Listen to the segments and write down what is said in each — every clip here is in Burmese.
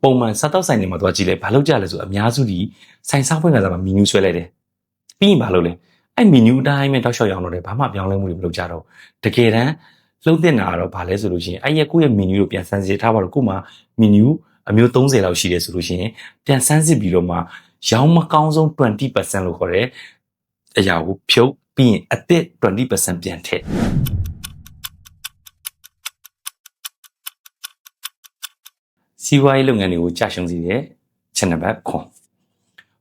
ပုံမှန်စားတော့ဆိုင်နေမှာသွားကြည့်လိုက်ဘာလို့ကြလဲဆိုအများစုဒီဆိုင်စားဖွင့်ကစားမှာမီနူးဆွဲလိုက်တယ်ပြီးရင်ဘာလို့လဲအဲ့မီနူးအတိုင်းပဲတောက်လျှောက်ရောင်းတော့တယ်ဘာမှပြောင်းလဲမှုတွေမလုပ်ကြတော့တကယ်တမ်းလှုပ်တင်တာကတော့ဘာလဲဆိုလို့ရှိရင်အဲ့ရဲ့ကိုယ့်ရဲ့မီနူးကိုပြန်ဆန်းစစ်ထားပါတော့ကို့မှာမီနူးအမျိုး30လောက်ရှိတယ်ဆိုလို့ရှိရင်ပြန်ဆန်းစစ်ပြီးတော့မှရောင်းမကောင်းဆုံး 20% လို့ခေါ်တယ်အရာကိုဖြုတ်ပြီးရင်အသစ် 20% ပြန်ထည့်စီးပွားရေးလုပ်ငန်းတွေကိုကြာရှုံးစေတဲ့ channel ပဲခွန်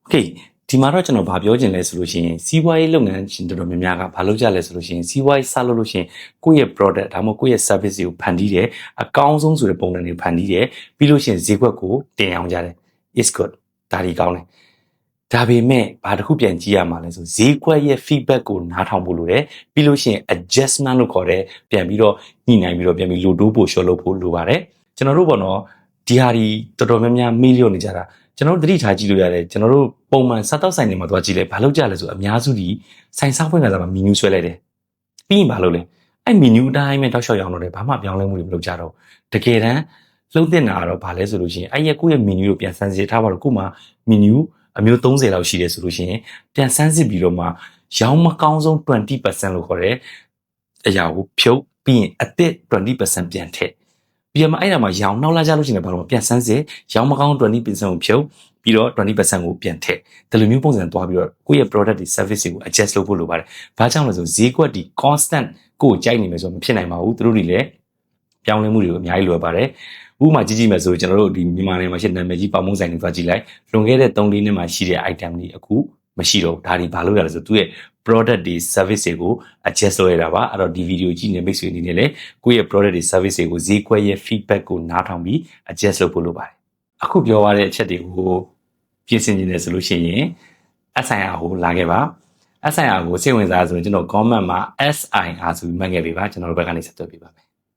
Okay ဒီမှာတော့ကျွန်တော်ဗာပြောချင်လဲဆိုလို့ရှိရင်စီးပွားရေးလုပ်ငန်းရှင်တော်တော်များများကဘာလုပ်ကြလဲဆိုလို့ရှိရင်စီးပွားရေးစလုပ်လို့ရှိရင်ကိုယ့်ရဲ့ product ဒါမှမဟုတ်ကိုယ့်ရဲ့ service တွေကိုဖန်တီးတယ်အကောင်းဆုံးဆိုတဲ့ပုံစံတွေဖန်တီးတယ်ပြီးလို့ရှိရင်ဈေးကွက်ကိုတင်အောင်ကြတယ် is good ဒါဒီကောင်းတယ်ဒါပေမဲ့ဘာတစ်ခုပြန်ကြည့်ရမှာလဲဆိုဈေးကွက်ရဲ့ feedback ကိုနားထောင်ဖို့လိုတယ်ပြီးလို့ရှိရင် adjustment လို့ခေါ်တယ်ပြန်ပြီးတော့ညှိနှိုင်းပြီးတော့ပြန်ပြီးလိုတိုးဖို့ show လုပ်ဖို့လိုပါတယ်ကျွန်တော်တို့ပေါ့နော်ဒီဟာဒီတော်တော်များများမေးလျော့နေကြတာကျွန်တော်တို့သတိထားကြည့်လို့ရတယ်ကျွန်တော်တို့ပုံမှန်စားတော့ဆိုင်နေမှာသွားကြည့်လိုက်ဘာလို့ကြလဲဆိုအများစုဒီဆိုင်စားဖွင့်ကစားမှာမီနူးဆွဲလိုက်တယ်ပြီးရင်ဘာလို့လဲအဲ့မီနူးအတိုင်းပဲတောက်လျှောက်ရောင်းတော့တယ်ဘာမှပြောင်းလဲမှုတွေမလုပ်ကြတော့တကယ်တမ်းလှုပ်တင်တာကတော့ဘာလဲဆိုလို့ရှိရင်အဲ့ရဲ့ကိုယ့်ရဲ့မီနူးကိုပြန်ဆန်းစစ်ထားပါတော့ကို့မှာမီနူးအမျိုး30လောက်ရှိတယ်ဆိုလို့ရှိရင်ပြန်ဆန်းစစ်ပြီးတော့မှရောင်းမကောင်းဆုံး 20% လို့ခေါ်တယ်အရာကိုဖြုတ်ပြီးရင်အသစ် 20% ပြန်ထည့်ပြီးတော့မှအဲ့ဒါမှာရောင်းနောက်လာကြလို့ရှိရင်ဘာလို့ပြန်ဆန်းစစ်ရောင်းမကောင်း 20% ကိုဖြုတ်ပြီးတော့ 20% ကိုပြန်ထည့်ဒီလိုမျိုးပုံစံသွားပြီးတော့ကိုယ့်ရဲ့ product တွေ service တွေကို adjust လုပ်ဖို့လိုပါတယ်။ဘာကြောင့်လဲဆိုဈေးကွက်ဒီ constant ကိုကြိုက်နေမယ်ဆိုမဖြစ်နိုင်ပါဘူး။သူတို့တွေလည်းပြောင်းလဲမှုတွေကိုအများကြီးလိုအပ်ပါတယ်။ဥပမာကြည့်ကြည့်မယ်ဆိုကျွန်တော်တို့ဒီမြန်မာနိုင်ငံမှာရှိတဲ့နာမည်ကြီးပေါမုံဆိုင်တွေသွားကြည့်လိုက်လွန်ခဲ့တဲ့3-4နှစ်မှာရှိတဲ့ item တွေအခုမရှိတော့ဒါတွေဘာလို့ရလဲဆိုသူ့ရဲ့ product တွေ service တွေကို adjust လုပ်ရတာပါအဲ့တော့ဒီ video ကြည့်နေမိတ်ဆွေအနေနဲ့လည်းကိုယ့်ရဲ့ product တွေ service တွေကိုဈေးကွက်ရဲ့ feedback ကိုနားထောင်ပြီး adjust လုပ်ဖို့လိုပါတယ်အခုပြောရတဲ့အချက်တွေကိုပြင်ဆင်နေတယ်ဆိုလို့ရှိရင် SIR ကိုလာခဲ့ပါ SIR ကိုစိတ်ဝင်စားဆိုရင်ကျွန်တော် comment မှာ SIR ဆိုပြီးမှတ်ခဲ့ပေးပါကျွန်တော်တို့ဘက်ကနေဆက်သွယ်ပေးပါမယ်